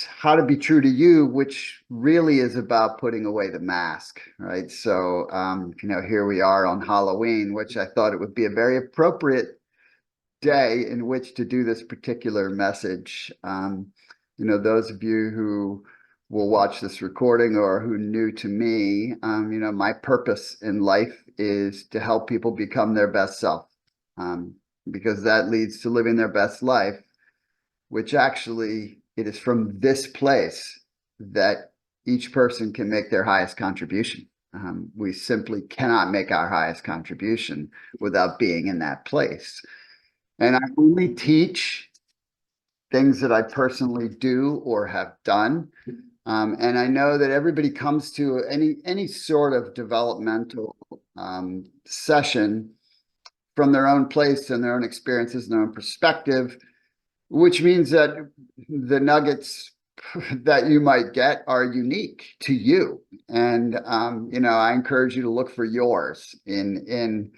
How to Be True to You, which really is about putting away the mask, right? So, here we are on Halloween, which I thought it would be a very appropriate day in which to do this particular message. Those of you who will watch this recording or who new to me, my purpose in life is to help people become their best self, um, because that leads to living their best life, which actually it is from this place that each person can make their highest contribution. We simply cannot make our highest contribution without being in that place. And I only teach things that I personally do or have done. And I know that everybody comes to any sort of developmental session from their own place and their own experiences and their own perspective, which means that the nuggets that you might get are unique to you. And I encourage you to look for yours in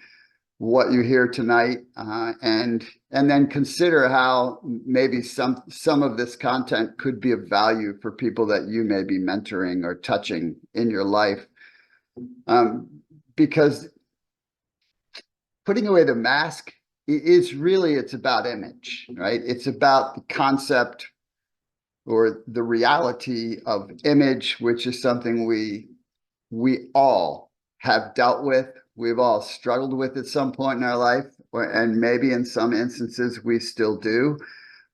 what you hear tonight, and then consider how maybe some of this content could be of value for people that you may be mentoring or touching in your life. Because putting away the mask is really, it's about image, right? It's about the concept or the reality of image, which is something we all have dealt with. We've all struggled with at some point in our life, and maybe in some instances we still do.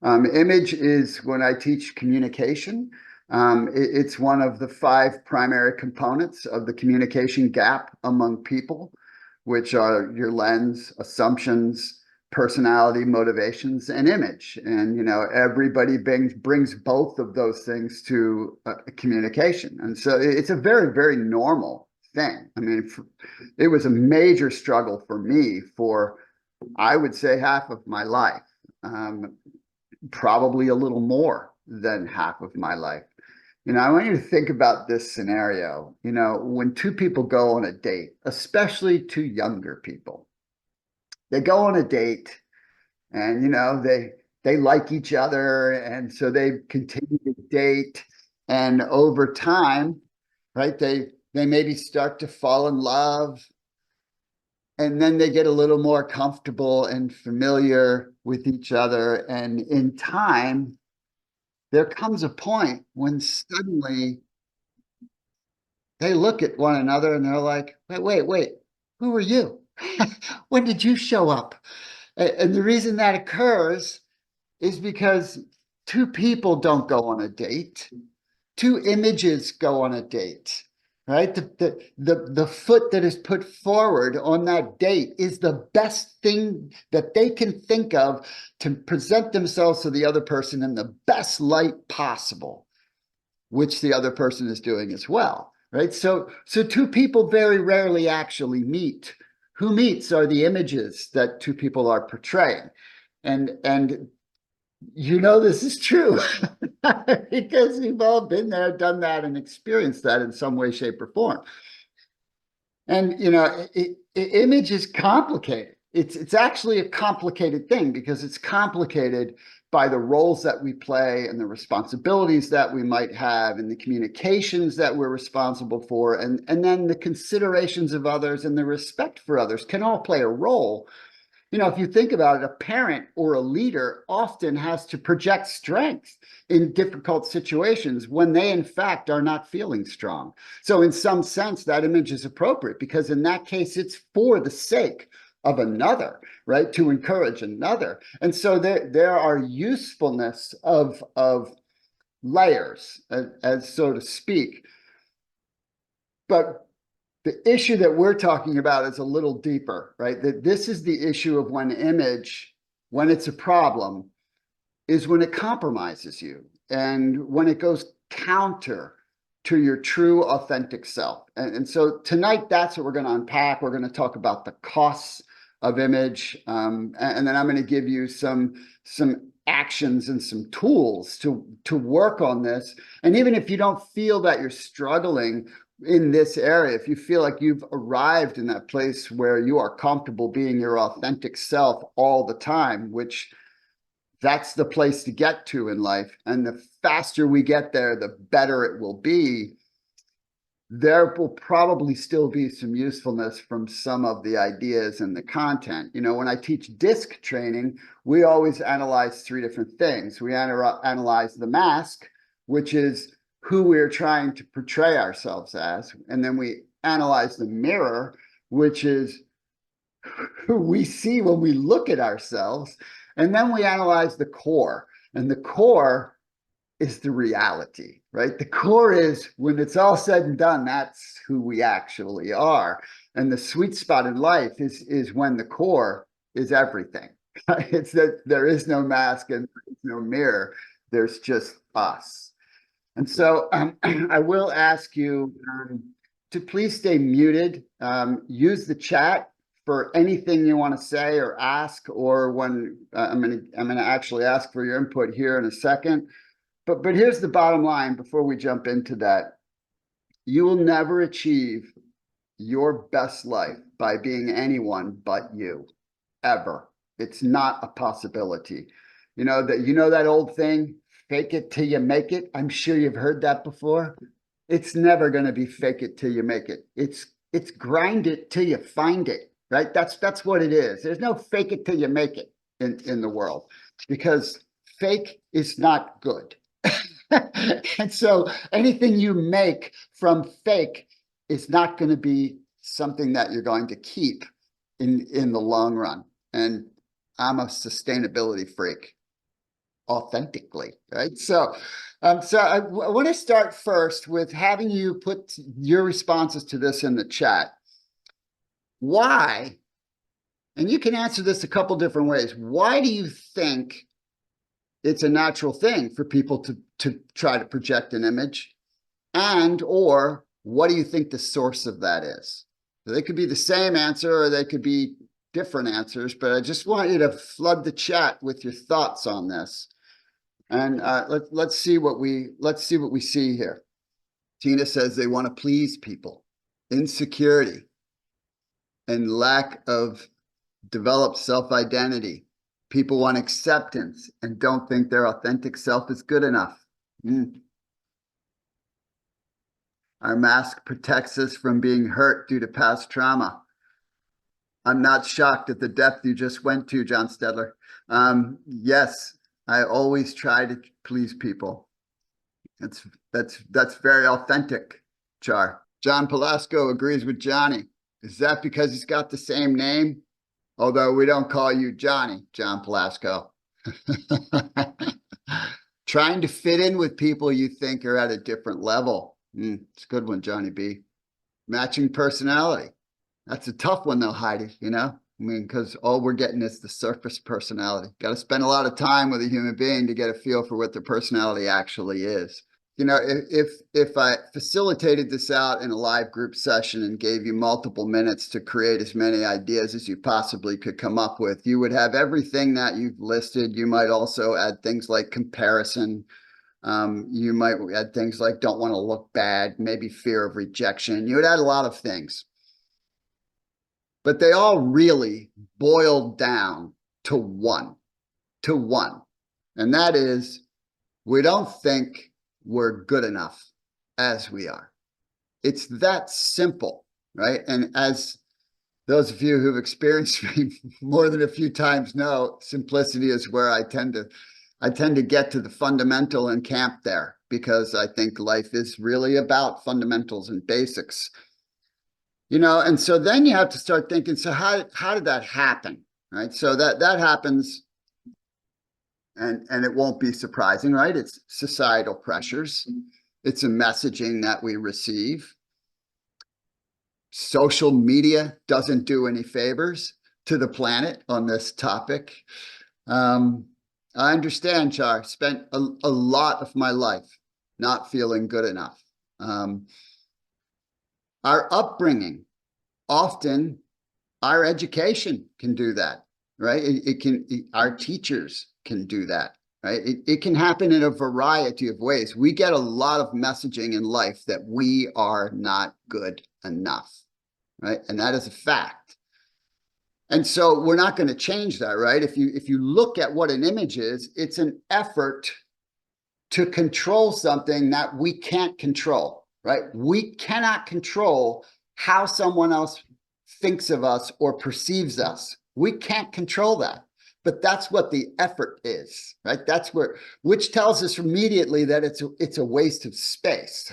Image is, when I teach communication, it's one of the 5 primary components of the communication gap among people, which are your lens, assumptions, personality, motivations, and image. And everybody brings both of those things to communication, and so it's a very, very normal thing. I mean, it was a major struggle for me for, I would say, half of my life, probably a little more than half of my life. I want you to think about this scenario. When 2 people go on a date, especially 2 younger people, they go on a date and, they like each other. And so they continue to date. And over time, right, they maybe start to fall in love. And then they get a little more comfortable and familiar with each other. And in time, there comes a point when suddenly they look at one another and they're like, wait, who are you? When did you show up? And the reason that occurs is because 2 people don't go on a date. 2 images go on a date, right? The foot that is put forward on that date is the best thing that they can think of to present themselves to the other person in the best light possible, which the other person is doing as well, right? So 2 people very rarely actually meet. Who meets are the images that 2 people are portraying. And this is true because we've all been there, done that, and experienced that in some way, shape, or form. And image is complicated. It's actually a complicated thing because it's complicated by the roles that we play and the responsibilities that we might have and the communications that we're responsible for, and then the considerations of others and the respect for others can all play a role. If you think about it, a parent or a leader often has to project strength in difficult situations when they, in fact, are not feeling strong. So in some sense, that image is appropriate because in that case, it's for the sake of another, right? To encourage another. And so there are usefulness of layers, as so to speak. But the issue that we're talking about is a little deeper, right? That this is the issue of when image, when it's a problem, is when it compromises you and when it goes counter to your true, authentic self. And so tonight, that's what we're going to unpack. We're going to talk about the costs of image, and then I'm going to give you some actions and some tools to work on this. And even if you don't feel that you're struggling in this area, if you feel like you've arrived in that place where you are comfortable being your authentic self all the time, which That's the place to get to in life. And the faster we get there, the better it will be. There will probably still be some usefulness from some of the ideas and the content. You know, when I teach disc training, we always analyze three different things. We analyze the mask, which is who we're trying to portray ourselves as. And then we analyze the mirror, which is who we see when we look at ourselves. And then we analyze the core. And the core is the reality, right? The core is when it's all said and done, that's who we actually are. And the sweet spot in life is when the core is everything. It's that there is no mask and no mirror. There's just us. And so I will ask you to please stay muted. Use the chat for anything you want to say or ask, or when I'm gonna actually ask for your input here in a second. But here's the bottom line before we jump into that. You will never achieve your best life by being anyone but you, ever. It's not a possibility. You know that old thing, fake it till you make it. I'm sure you've heard that before. It's never going to be fake it till you make it. It's grind it till you find it, right? That's what it is. There's no fake it till you make it in the world, because fake is not good. And so anything you make from fake is not going to be something that you're going to keep in the long run. And I'm a sustainability freak, authentically, right? So I want to start first with having you put your responses to this in the chat. Why, and you can answer this a couple different ways. Why do you think it's a natural thing for people to try to project an image? And or what do you think the source of that is? So they could be the same answer or they could be different answers, but I just want you to flood the chat with your thoughts on this. And let's see what we see here. Tina says they want to please people, insecurity, and lack of developed self-identity. People want acceptance and don't think their authentic self is good enough. Our mask protects us from being hurt due to past trauma. I'm not shocked at the depth you just went to, John Stedler. Yes, I always try to please people. That's very authentic, Char. John Pelasco agrees with Johnny. Is that because he's got the same name? Although we don't call you Johnny, John Pelasco. Trying to fit in with people you think are at a different level. It's a good one, Johnny B. Matching personality. That's a tough one though, Heidi, you know? I mean, because all we're getting is the surface personality. Got to spend a lot of time with a human being to get a feel for what their personality actually is. You know, if I facilitated this out in a live group session and gave you multiple minutes to create as many ideas as you possibly could come up with, you would have everything that you've listed. You might also add things like comparison. You might add things like don't want to look bad, maybe fear of rejection. You would add a lot of things. But they all really boiled down to one. And that is, we don't think we're good enough as we are. It's that simple, right? And as those of you who've experienced me more than a few times know, simplicity is where I tend to get to the fundamental and camp there, because I think life is really about fundamentals and basics. You know, and so then you have to start thinking, so how did that happen, right? So that happens, and it won't be surprising, right? It's societal pressures. It's a messaging that we receive. Social media doesn't do any favors to the planet on this topic. I understand, Char. Spent a lot of my life not feeling good enough. Our upbringing, often our education can do that, right? Our teachers can do that, right? It can happen in a variety of ways. We get a lot of messaging in life that we are not good enough, right? And that is a fact. And so we're not going to change that, right? If you look at what an image is, it's an effort to control something that we can't control, right? We cannot control how someone else thinks of us or perceives us. We can't control that. But that's what the effort is, right? That's where, which tells us immediately that it's a waste of space.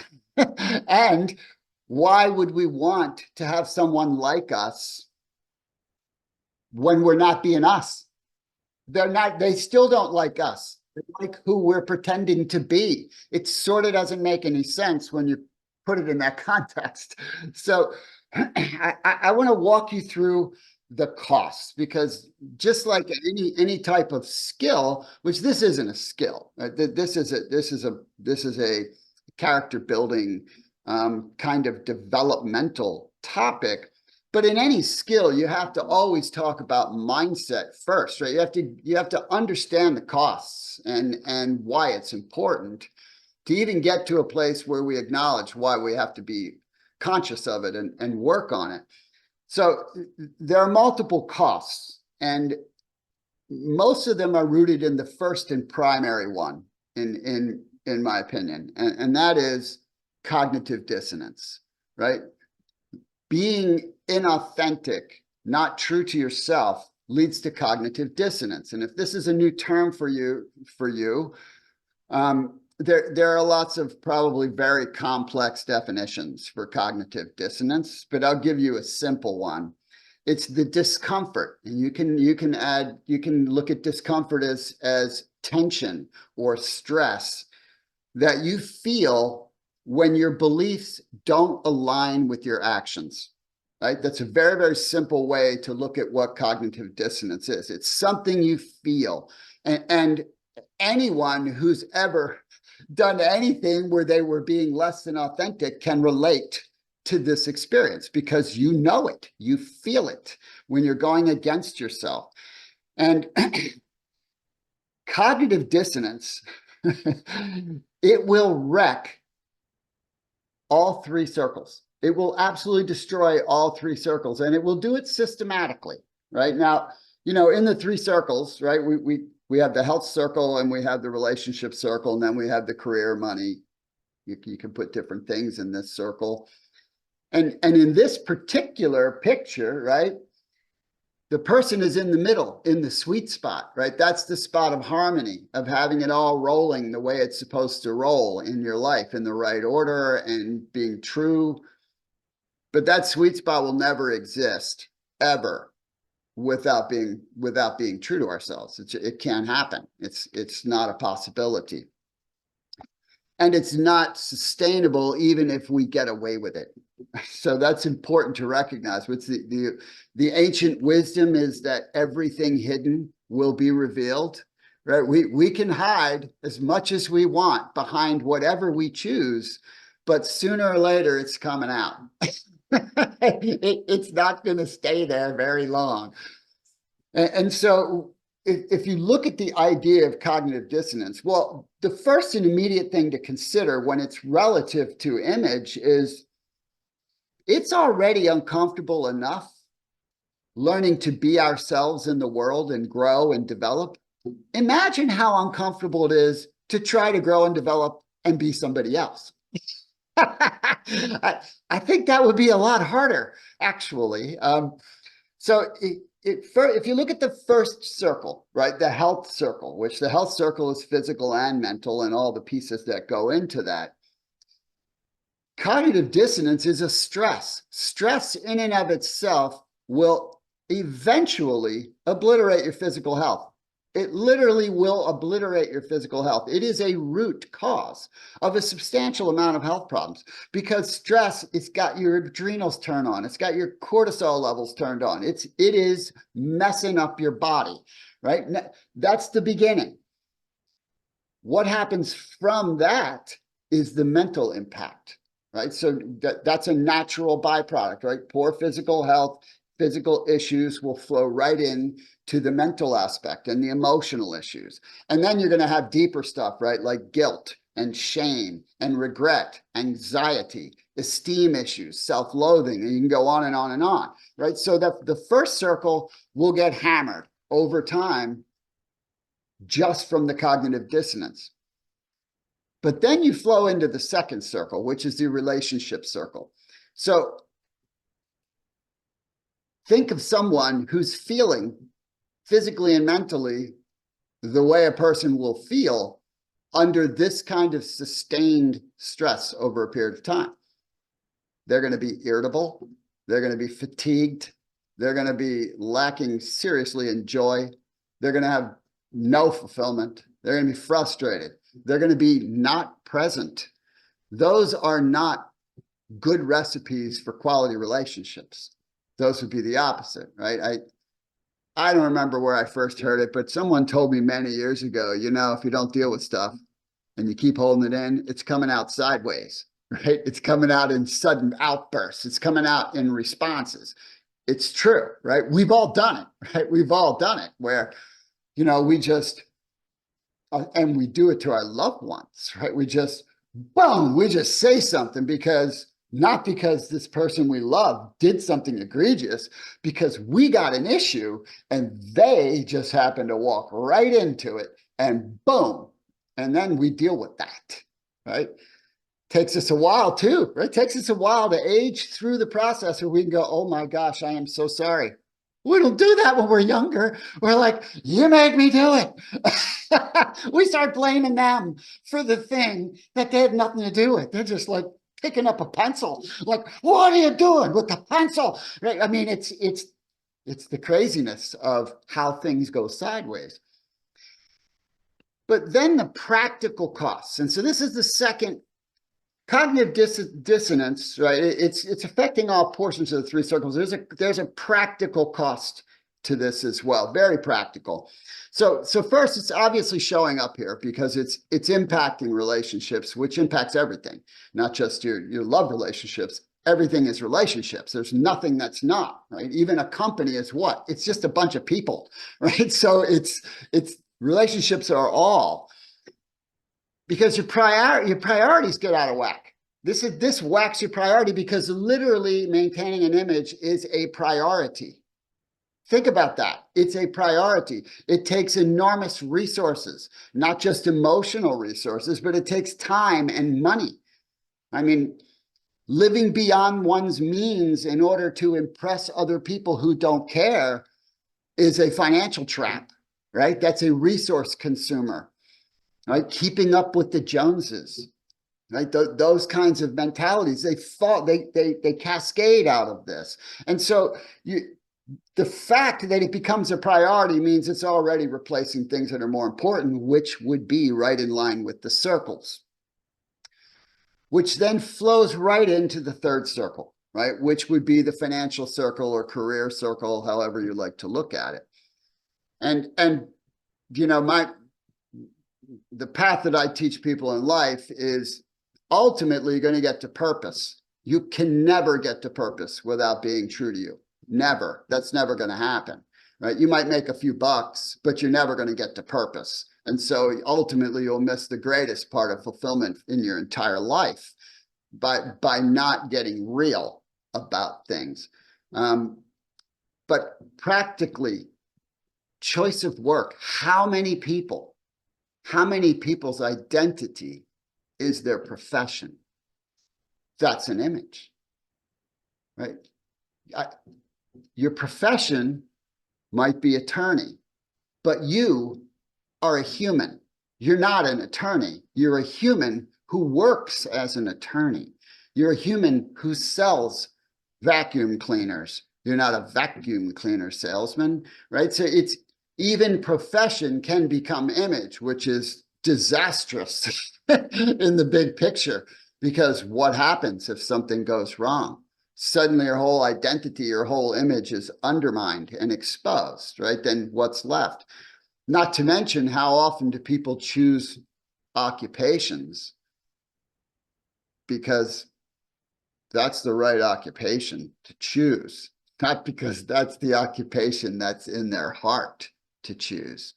And why would we want to have someone like us when we're not being us? They still don't like us. They like who we're pretending to be. It sort of doesn't make any sense when you put it in that context. So I want to walk you through the costs, because just like any type of skill, which this isn't a skill, right? This is a character building kind of developmental topic. But in any skill, you have to always talk about mindset first, right? You have to understand the costs and why it's important to even get to a place where we acknowledge why we have to be conscious of it and work on it. So there are multiple costs, and most of them are rooted in the first and primary one, in my opinion, and that is cognitive dissonance, right? Being inauthentic, not true to yourself, leads to cognitive dissonance. And if this is a new term for you, there are lots of probably very complex definitions for cognitive dissonance, but I'll give you a simple one. It's the discomfort, and you can look at discomfort as tension or stress that you feel when your beliefs don't align with your actions, right? That's a very, very simple way to look at what cognitive dissonance is. It's something you feel. And anyone who's ever done anything where they were being less than authentic can relate to this experience, because you know it, you feel it when you're going against yourself. And cognitive dissonance, it will wreck all three circles. It will absolutely destroy all three circles, and it will do it systematically, right? Now, in the three circles, right, we have the health circle, and we have the relationship circle, and then we have the career, money. You can put different things in this circle. And in this particular picture, right, the person is in the middle, in the sweet spot, right? That's the spot of harmony, of having it all rolling the way it's supposed to roll in your life, in the right order and being true. But that sweet spot will never exist, ever, without being true to ourselves. It can't happen. It's not a possibility. And it's not sustainable even if we get away with it. So that's important to recognize. What's the ancient wisdom is that everything hidden will be revealed, right? We can hide as much as we want behind whatever we choose, but sooner or later it's coming out. It's not going to stay there very long. And so if you look at the idea of cognitive dissonance, well, the first and immediate thing to consider when it's relative to image is it's already uncomfortable enough learning to be ourselves in the world and grow and develop. Imagine how uncomfortable it is to try to grow and develop and be somebody else. I think that would be a lot harder, actually. So if you look at the first circle, right, the health circle, which the health circle is physical and mental and all the pieces that go into that, cognitive dissonance is a stress. Stress in and of itself will eventually obliterate your physical health. It literally will obliterate your physical health. It is a root cause of a substantial amount of health problems, because stress, it's got your adrenals turned on. It's got your cortisol levels turned on. It is messing up your body, right? That's the beginning. What happens from that is the mental impact, right? So that's a natural byproduct, right? Poor physical health, physical issues will flow right in to the mental aspect and the emotional issues. And then you're going to have deeper stuff, right? Like guilt and shame and regret, anxiety, esteem issues, self-loathing, and you can go on and on and on, right? So that the first circle will get hammered over time just from the cognitive dissonance. But then you flow into the second circle, which is the relationship circle. So think of someone who's feeling physically and mentally the way a person will feel under this kind of sustained stress over a period of time. They're going to be irritable. They're going to be fatigued. They're going to be lacking seriously in joy. They're going to have no fulfillment. They're going to be frustrated. They're going to be not present. Those are not good recipes for quality relationships. Those would be the opposite, right? I don't remember where I first heard it, but someone told me many years ago, you know, if you don't deal with stuff and you keep holding it in, it's coming out sideways, right? It's coming out in sudden outbursts. It's coming out in responses. It's true, right? We've all done it, right? We've all done it where, you know, we just, and we do it to our loved ones, right? We just, boom, we just say something because not because this person we love did something egregious, because we got an issue and they just happened to walk right into it and boom. And then we deal with that, right? Takes us a while too, right? Takes us a while to age through the process where we can go, oh my gosh, I am so sorry. We don't do that when we're younger. We're like, you made me do it. We start blaming them for the thing that they had nothing to do with. They're just like picking up a pencil. Like, what are you doing with the pencil? Right? I mean, it's the craziness of how things go sideways. But then the practical costs. And so this is the second cognitive dissonance, right? It's affecting all portions of the three circles. There's a practical cost to this as well, very practical. So first, it's obviously showing up here because it's impacting relationships, which impacts everything, not just your love relationships. Everything is relationships. There's nothing that's not, right? Even a company is what? It's just a bunch of people, right? So it's relationships are all. Because your priorities get out of whack. This whacks your priority because literally maintaining an image is a priority. Think about that. It's a priority. It takes enormous resources, not just emotional resources, but it takes time and money. I mean, living beyond one's means in order to impress other people who don't care is a financial trap, right? That's a resource consumer. Right, keeping up with the Joneses, right? Those kinds of mentalities, they cascade out of this. And so the fact that it becomes a priority means it's already replacing things that are more important, which would be right in line with the circles, which then flows right into the third circle, right? Which would be the financial circle or career circle, however you like to look at it. And you know, the path that I teach people in life is ultimately going to get to purpose. You can never get to purpose without being true to you. Never. That's never going to happen, right? You might make a few bucks, but you're never going to get to purpose. And so ultimately you'll miss the greatest part of fulfillment in your entire life by not getting real about things. But practically, choice of work, how many people's identity is their profession? That's an image, right? Your profession might be attorney, but you are a human. You're not an attorney. You're a human who works as an attorney. You're a human who sells vacuum cleaners. You're not a vacuum cleaner salesman, right? So it's even profession can become image, which is disastrous in the big picture, because what happens if something goes wrong? Suddenly your whole identity, your whole image is undermined and exposed, right? Then what's left? Not to mention, how often do people choose occupations because that's the right occupation to choose, not because that's the occupation that's in their heart to choose.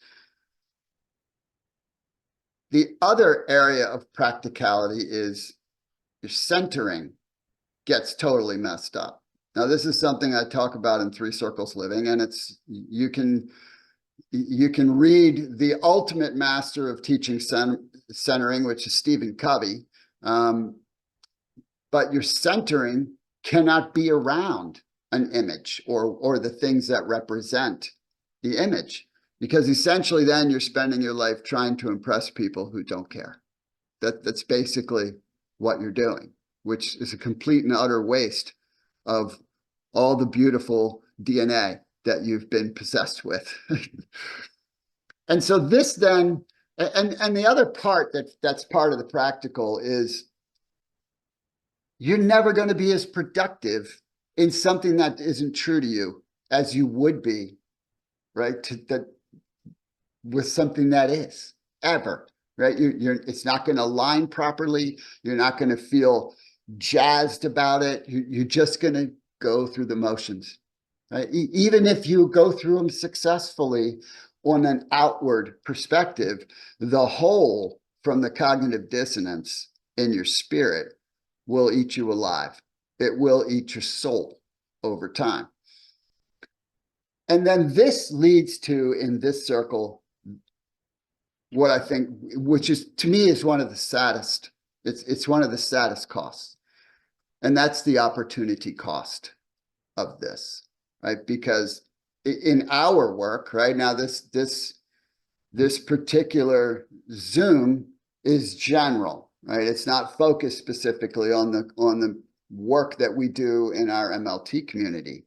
The other area of practicality is your centering, gets totally messed up. Now, this is something I talk about in Three Circles Living, and it's you can read the ultimate master of teaching centering, which is Stephen Covey. But your centering cannot be around an image or the things that represent the image, because essentially then you're spending your life trying to impress people who don't care. That's basically what you're doing, which is a complete and utter waste of all the beautiful DNA that you've been possessed with. And so this then, and the other part that's part of the practical is you're never going to be as productive in something that isn't true to you as you would be, right? With something that is, ever, right? It's not going to align properly. You're not going to feel jazzed about it. You're just going to go through the motions, right? Even if you go through them successfully on an outward perspective, the whole from the cognitive dissonance in your spirit will eat you alive. It will eat your soul over time. And then this leads to, in this circle, what I think, which is to me is one of the saddest, it's one of the saddest costs. And that's the opportunity cost of this, right? Because in our work, right now, this particular Zoom is general, right? It's not focused specifically on the work that we do in our MLT community.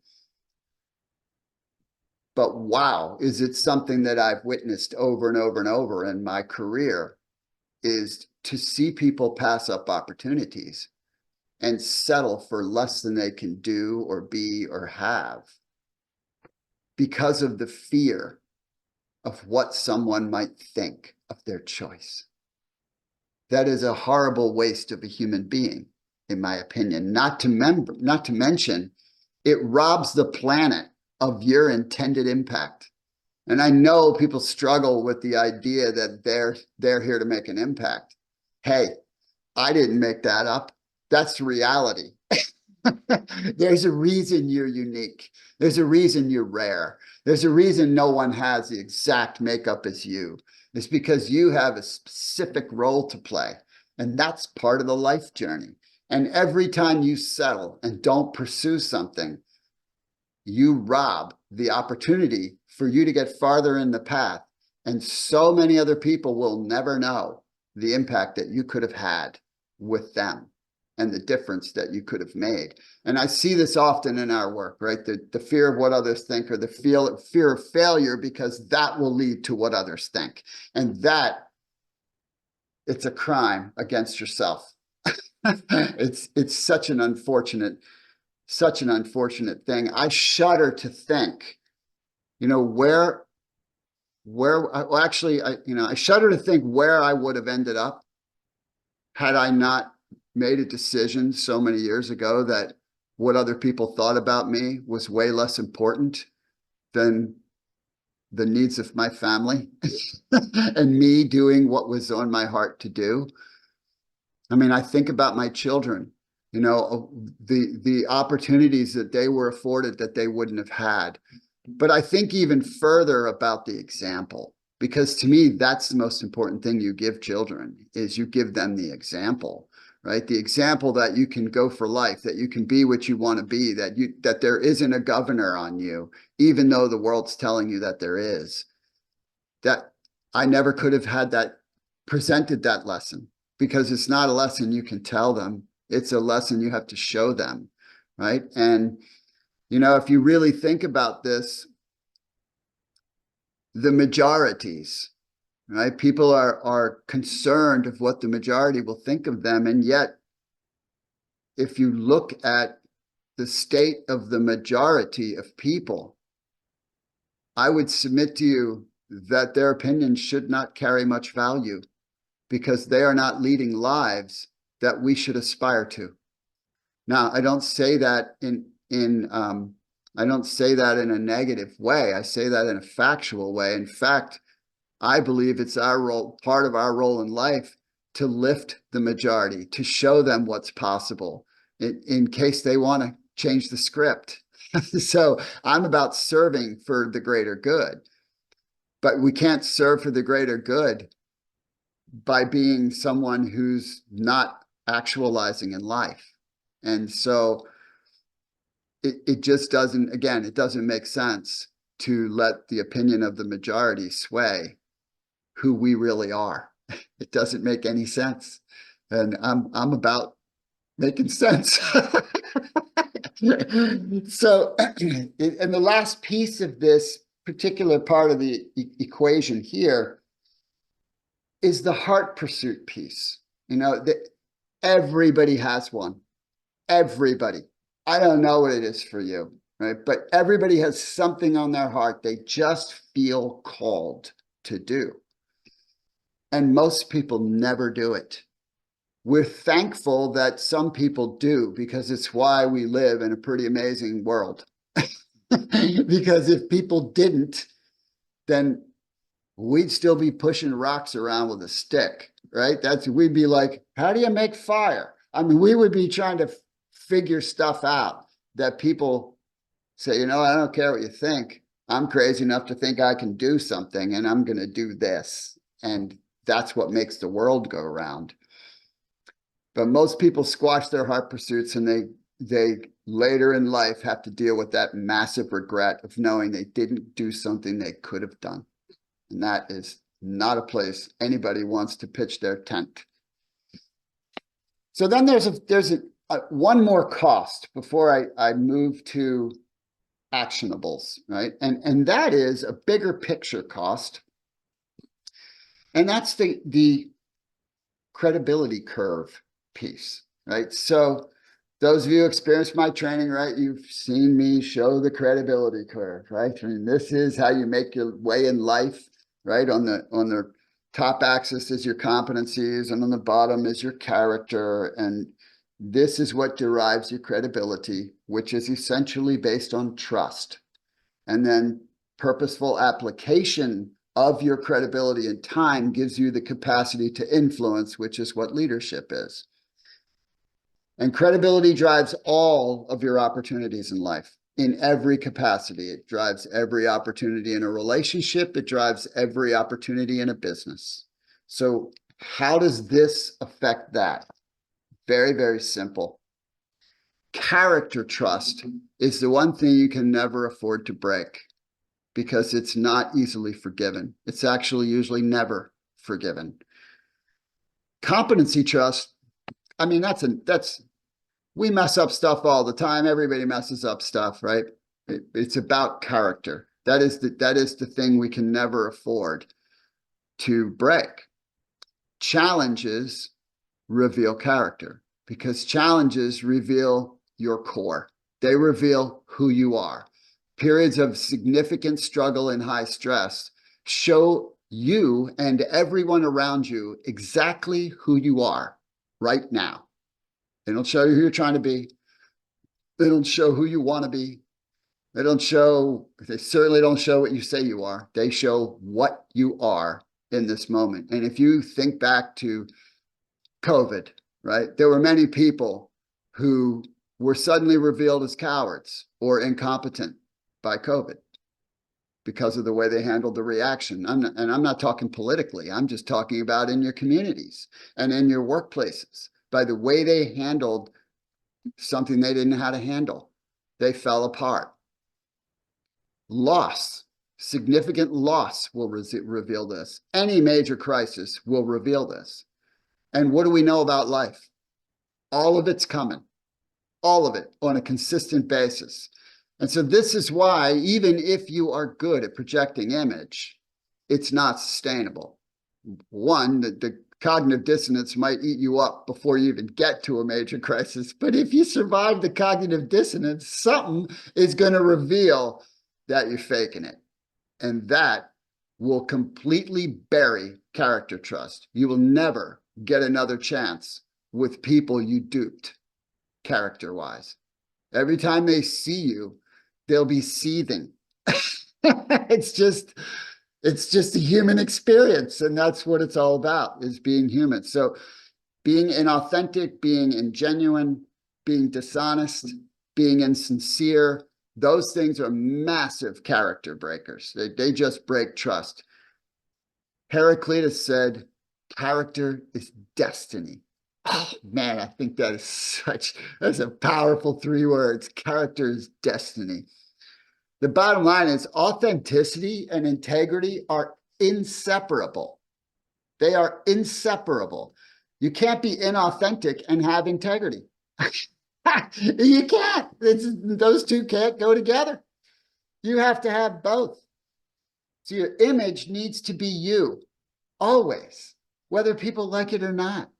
But wow, is it something that I've witnessed over and over and over in my career, is to see people pass up opportunities and settle for less than they can do or be or have because of the fear of what someone might think of their choice. That is a horrible waste of a human being, in my opinion. Not to mention, it robs the planet of your intended impact. And I know people struggle with the idea that they're here to make an impact. Hey, I didn't make that up. That's reality. There's a reason you're unique. There's a reason you're rare. There's a reason no one has the exact makeup as you. It's because you have a specific role to play. And that's part of the life journey. And every time you settle and don't pursue something, you rob the opportunity for you to get farther in the path. And so many other people will never know the impact that you could have had with them and the difference that you could have made. And I see this often in our work, right? The fear of what others think, or the fear of failure, because that will lead to what others think. And that, it's a crime against yourself. It's such an unfortunate thing. I shudder to think, I shudder to think where I would have ended up had I not made a decision so many years ago that what other people thought about me was way less important than the needs of my family and me doing what was on my heart to do. I mean, I think about my children, the opportunities that they were afforded that they wouldn't have had. But I think even further about the example, because to me, that's the most important thing you give children, is you give them the example, right? The example that you can go for life, that you can be what you want to be, that there isn't a governor on you, even though the world's telling you that there is. That I never could have had that, presented that lesson, because it's not a lesson you can tell them. It's a lesson you have to show them, right? And, if you really think about this, the majorities, right? People are concerned of what the majority will think of them. And yet, if you look at the state of the majority of people, I would submit to you that their opinions should not carry much value, because they are not leading lives that we should aspire to. Now, I don't say that I don't say that in a negative way. I say that in a factual way. In fact, I believe it's our role, part of our role in life, to lift the majority, to show them what's possible, in case they want to change the script. So I'm about serving for the greater good, but we can't serve for the greater good by being someone who's not actualizing in life. And so it just doesn't, again, it doesn't make sense to let the opinion of the majority sway who we really are. It doesn't make any sense. And I'm about making sense. So, and the last piece of this particular part of the equation here is the heart pursuit piece. You know, that everybody has one. Everybody. I don't know what it is for you, right? But everybody has something on their heart they just feel called to do. And most people never do it. We're thankful that some people do, because it's why we live in a pretty amazing world. Because if people didn't, then we'd still be pushing rocks around with a stick, right? We'd be like, how do you make fire? I mean, we would be trying to figure stuff out that people say, you know, I don't care what you think. I'm crazy enough to think I can do something, and I'm going to do this. And that's what makes the world go around. But most people squash their heart pursuits, and they later in life have to deal with that massive regret of knowing they didn't do something they could have done. And that is not a place anybody wants to pitch their tent. So then there's one more cost before I move to actionables, right? And that is a bigger picture cost. And that's the credibility curve piece, right? So those of you who experienced my training, right, you've seen me show the credibility curve, right? I mean, this is how you make your way in life, right? On the top axis is your competencies, and on the bottom is your character. And this is what derives your credibility, which is essentially based on trust. And then purposeful application of your credibility in time gives you the capacity to influence, which is what leadership is. And credibility drives all of your opportunities in life in every capacity. It drives every opportunity in a relationship. It drives every opportunity in a business. So how does this affect that? Very, very simple. Character trust is the one thing you can never afford to break, because it's not easily forgiven. It's actually usually never forgiven. Competency trust, I mean, we mess up stuff all the time. Everybody messes up stuff, right? It's about character. That is the thing we can never afford to break. Challenges reveal character, because challenges reveal your core. They reveal who you are. Periods of significant struggle and high stress show you and everyone around you exactly who you are right now. They don't show you who you're trying to be. They don't show who you want to be. They certainly don't show what you say you are. They show what you are in this moment. And if you think back to COVID, right, there were many people who were suddenly revealed as cowards or incompetent by COVID because of the way they handled the reaction. I'm not talking politically. I'm just talking about in your communities and in your workplaces. By the way they handled something they didn't know how to handle, they fell apart. Loss, significant loss will reveal this. Any major crisis will reveal this. And what do we know about life? All of it's coming. All of it on a consistent basis. And so this is why, even if you are good at projecting image, it's not sustainable. One, the cognitive dissonance might eat you up before you even get to a major crisis. But if you survive the cognitive dissonance, something is going to reveal that you're faking it. And that will completely bury character trust. You will never get another chance with people you duped character-wise. Every time they see you, they'll be seething. It's just a human experience, and that's what it's all about, is being human. So being inauthentic, being ingenuine, being dishonest, being insincere. Those things are massive character breakers. They just break trust. Heraclitus said, character is destiny. Oh man, I think that is that's a powerful 3 words. Character is destiny. The bottom line is authenticity and integrity are inseparable. They are inseparable. You can't be inauthentic and have integrity. You can't. Those two can't go together. You have to have both. So your image needs to be you, always, whether people like it or not.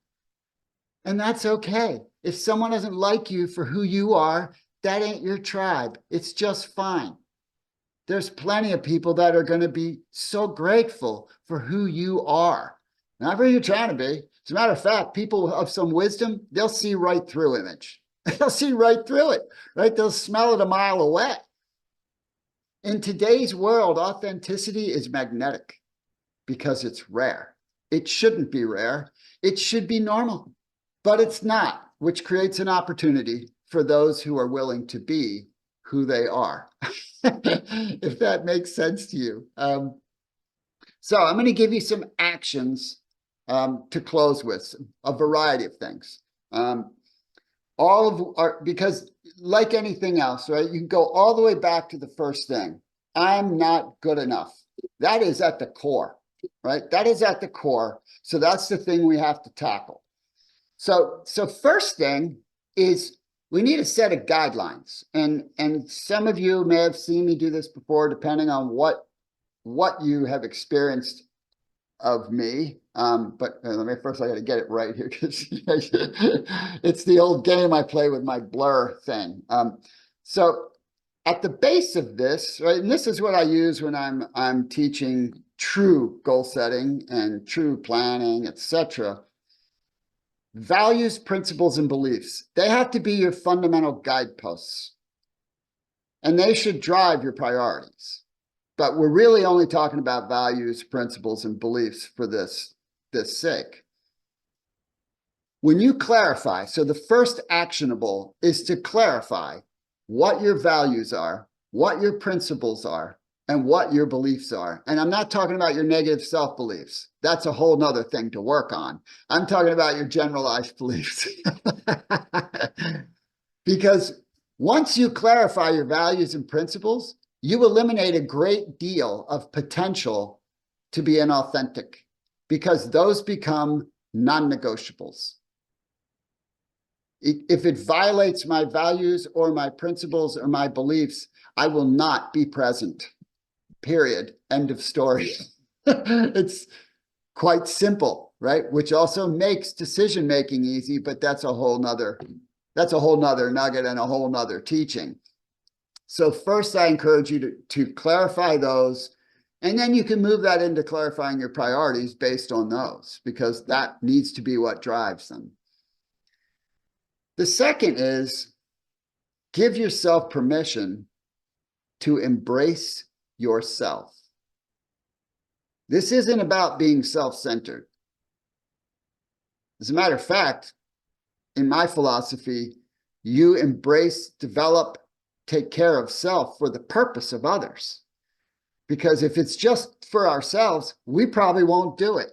And that's okay. If someone doesn't like you for who you are, that ain't your tribe. It's just fine. There's plenty of people that are going to be so grateful for who you are. Not who you're trying to be. As a matter of fact, people of some wisdom, they'll see right through image. They'll see right through it, right? They'll smell it a mile away. In today's world, authenticity is magnetic because it's rare. It shouldn't be rare. It should be normal, but it's not, which creates an opportunity for those who are willing to be who they are, if that makes sense to you. So I'm going to give you some actions to close with, a variety of things. Because like anything else, right, you can go all the way back to the first thing. I'm not good enough. That is at the core, right? That is at the core. So that's the thing we have to tackle. So first thing is we need a set of guidelines. And some of you may have seen me do this before, depending on what you have experienced of me. But let me first, I got to get it right here because it's the old game I play with my blur thing. So at the base of this, right, and this is what I use when I'm teaching true goal setting and true planning, etc. Values, principles, and beliefs. They have to be your fundamental guideposts, and they should drive your priorities. But we're really only talking about values, principles, and beliefs for this sake. When you clarify, so the first actionable is to clarify what your values are, what your principles are, and what your beliefs are. And I'm not talking about your negative self-beliefs. That's a whole nother thing to work on. I'm talking about your generalized beliefs. Because once you clarify your values and principles, you eliminate a great deal of potential to be inauthentic, because those become non-negotiables. If it violates my values or my principles or my beliefs, I will not be present. Period. End of story. It's quite simple, right? Which also makes decision-making easy, but that's a whole nother nugget and a whole nother teaching. So first, I encourage you to clarify those, and then you can move that into clarifying your priorities based on those, because that needs to be what drives them. The second is give yourself permission to embrace yourself. This isn't about being self-centered. As a matter of fact, in my philosophy, you embrace, develop, take care of self for the purpose of others. Because if it's just for ourselves, we probably won't do it.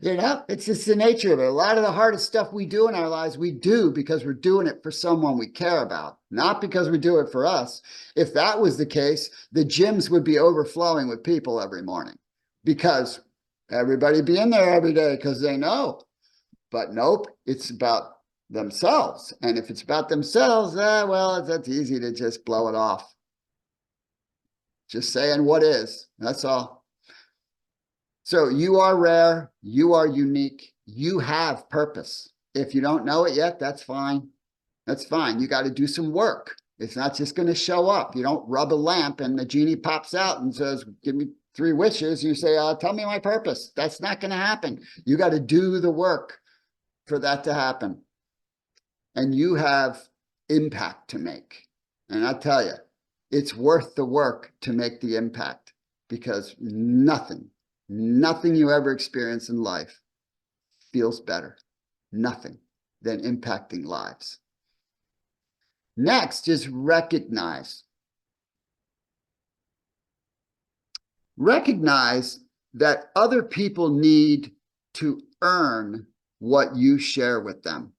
You know, it's just the nature of it. A lot of the hardest stuff we do in our lives, we do because we're doing it for someone we care about, not because we do it for us. If that was the case, the gyms would be overflowing with people every morning, because everybody be in there every day because they know. But nope, it's about themselves. And if it's about themselves, well, that's easy to just blow it off. Just saying what is, that's all. So you are rare, you are unique, you have purpose. If you don't know it yet, that's fine. That's fine. You got to do some work. It's not just going to show up. You don't rub a lamp and the genie pops out and says, give me 3 wishes. You say, tell me my purpose. That's not going to happen. You got to do the work for that to happen. And you have impact to make. And I tell you, it's worth the work to make the impact, because nothing you ever experience in life feels better. Nothing. than impacting lives. Next is recognize. Recognize that other people need to earn what you share with them.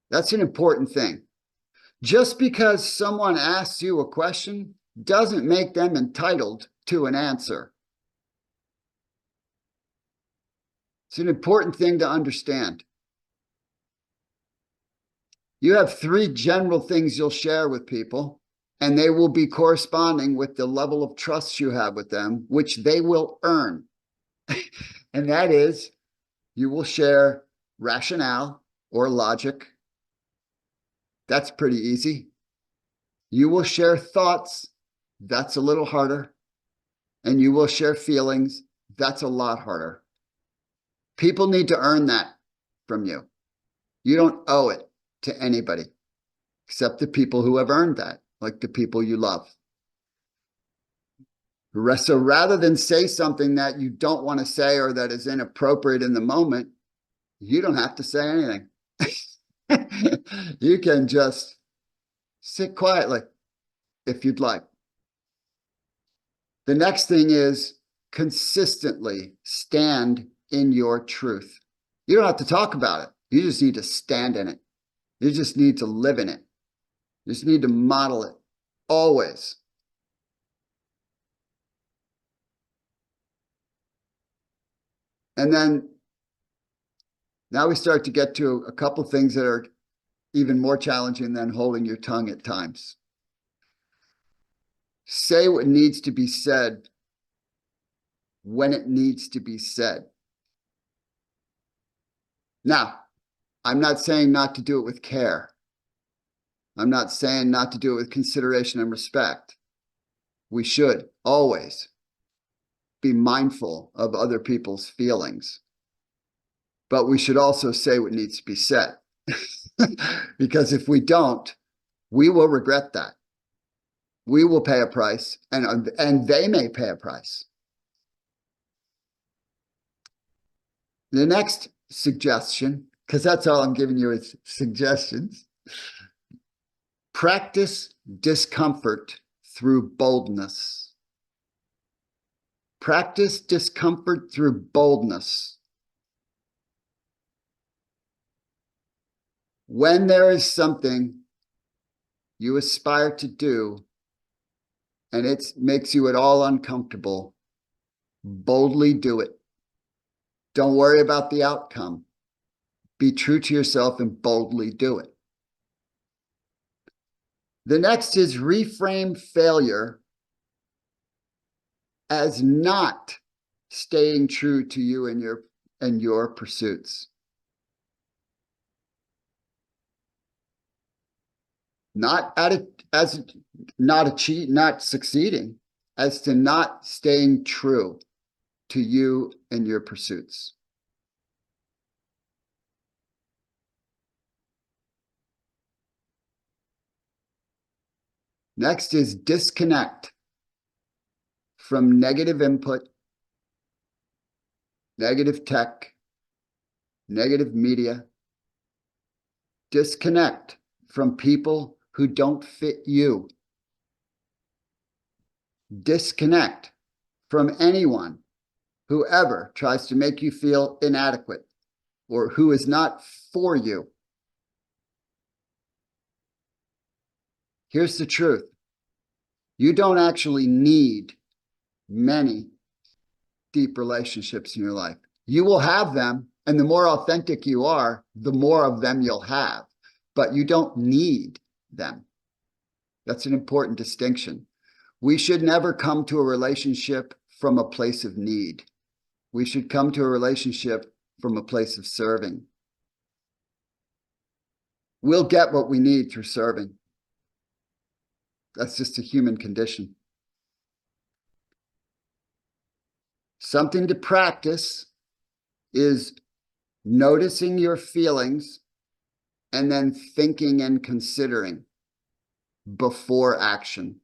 That's an important thing. Just because someone asks you a question doesn't make them entitled to an answer. It's an important thing to understand. You have three general things you'll share with people, and they will be corresponding with the level of trust you have with them, which they will earn. And that is, you will share rationale or logic. That's pretty easy. You will share thoughts. That's a little harder. And you will share feelings. That's a lot harder. People need to earn that from you. You don't owe it to anybody except the people who have earned that, like the people you love. So rather than say something that you don't want to say or that is inappropriate in the moment, you don't have to say anything. You can just sit quietly if you'd like. The next thing is consistently stand in your truth. You don't have to talk about it. You just need to stand in it. You just need to live in it. You just need to model it always. And then now we start to get to a couple things that are even more challenging than holding your tongue at times. Say what needs to be said when it needs to be said. Now, I'm not saying not to do it with care. I'm not saying not to do it with consideration and respect. We should always be mindful of other people's feelings. But we should also say what needs to be said. Because if we don't, we will regret that. We will pay a price, and they may pay a price. The next suggestion, because that's all I'm giving you is suggestions. Practice discomfort through boldness. Practice discomfort through boldness. When there is something you aspire to do and it makes you at all uncomfortable, boldly do it. Don't worry about the outcome. Be true to yourself and boldly do it. The next is reframe failure as not staying true to you and your pursuits. Not succeeding, as to not staying true to you and your pursuits. Next is disconnect from negative input, negative tech, negative media. Disconnect from people who don't fit you. Disconnect from anyone who ever tries to make you feel inadequate or who is not for you. Here's the truth. You don't actually need many deep relationships in your life. You will have them, and the more authentic you are, the more of them you'll have, but you don't need them. That's an important distinction. We should never come to a relationship from a place of need. We should come to a relationship from a place of serving. We'll get what we need through serving. That's just a human condition. Something to practice is noticing your feelings and then thinking and considering before action.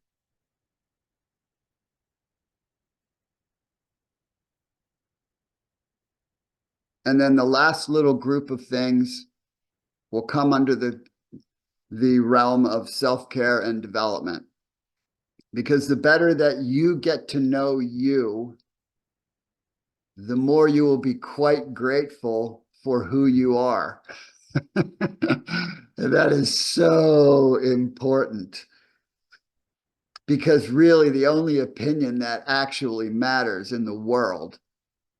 And then the last little group of things will come under the realm of self-care and development. Because the better that you get to know you, the more you will be quite grateful for who you are. That is so important. Because really, the only opinion that actually matters in the world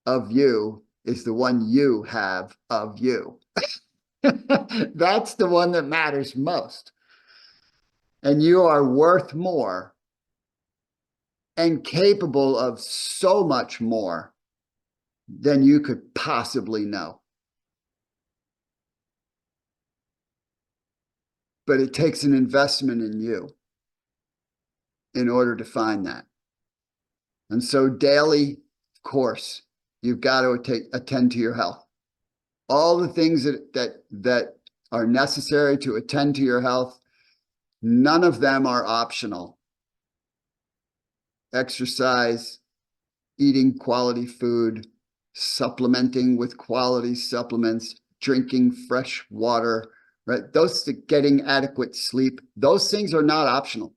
of you is the one you have of you. That's the one that matters most. And you are worth more and capable of so much more than you could possibly know. But it takes an investment in you in order to find that. And so daily, of course, you've got to attend to your health. All the things that are necessary to attend to your health, none of them are optional. Exercise, eating quality food, supplementing with quality supplements, drinking fresh water, right? Those, getting adequate sleep, those things are not optional.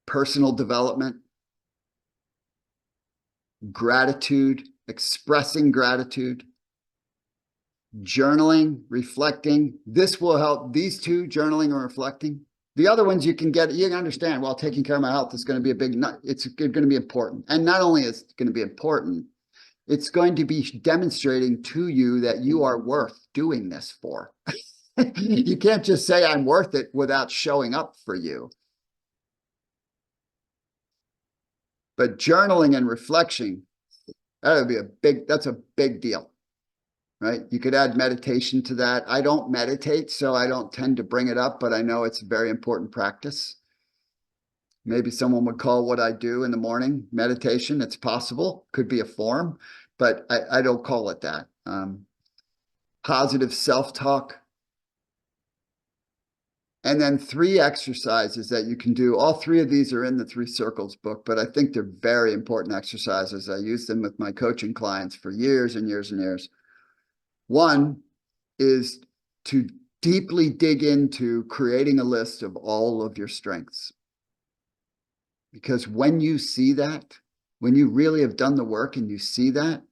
Personal development, gratitude, expressing gratitude, journaling, reflecting. This will help. These two, journaling and reflecting. The other ones you can understand, well, taking care of my health is going to be it's going to be important. And not only is it going to be important, it's going to be demonstrating to you that you are worth doing this for. You can't just say I'm worth it without showing up for you. But journaling and reflection, that's a big deal, right? You could add meditation to that. I don't meditate, so I don't tend to bring it up, but I know it's a very important practice. Maybe someone would call what I do in the morning meditation. It's possible, could be a form, but I don't call it that. Positive self-talk. And then 3 exercises that you can do. All 3 of these are in the 3 Circles book, but I think they're very important exercises. I use them with my coaching clients for years and years and years. One is to deeply dig into creating a list of all of your strengths. Because when you see that, when you really have done the work and you see that,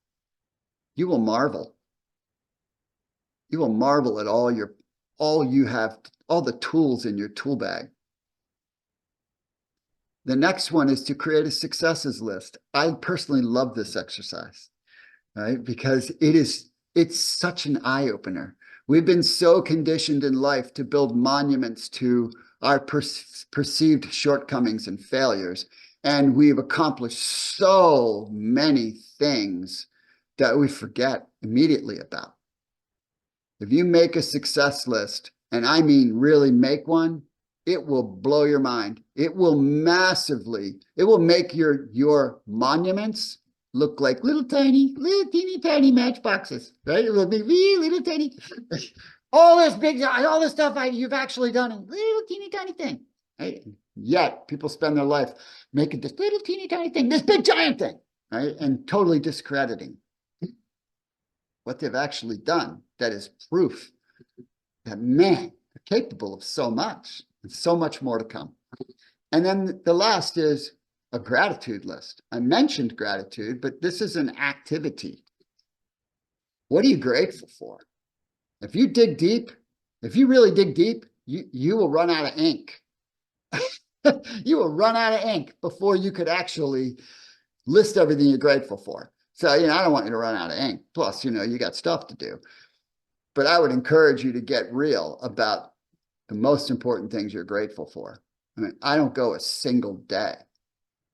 you will marvel. You will marvel at all you have, all the tools in your tool bag. The next one is to create a successes list. I personally love this exercise, right? Because it's such an eye-opener. We've been so conditioned in life to build monuments to our perceived shortcomings and failures. And we've accomplished so many things that we forget immediately about. If you make a success list, and I mean really make one, it will blow your mind. It will make your monuments look like little teeny tiny matchboxes, right? It will be really little tiny. All this stuff you've actually done, a little teeny tiny thing, right? Yet people spend their life making this little teeny tiny thing, this big giant thing, right? And totally discrediting what they've actually done. That is proof that, man, they're capable of so much and so much more to come. And then the last is a gratitude list. I mentioned gratitude, but this is an activity. What are you grateful for? If you dig deep, if you really dig deep, you will run out of ink. You will run out of ink before you could actually list everything you're grateful for. So, I don't want you to run out of ink. Plus, you got stuff to do. But I would encourage you to get real about the most important things you're grateful for. I mean, I don't go a single day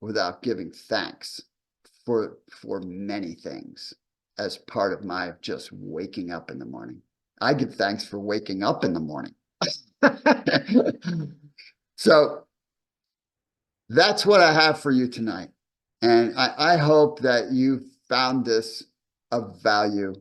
without giving thanks for many things as part of my just waking up in the morning. I give thanks for waking up in the morning. So that's what I have for you tonight. And I hope that you found this of value.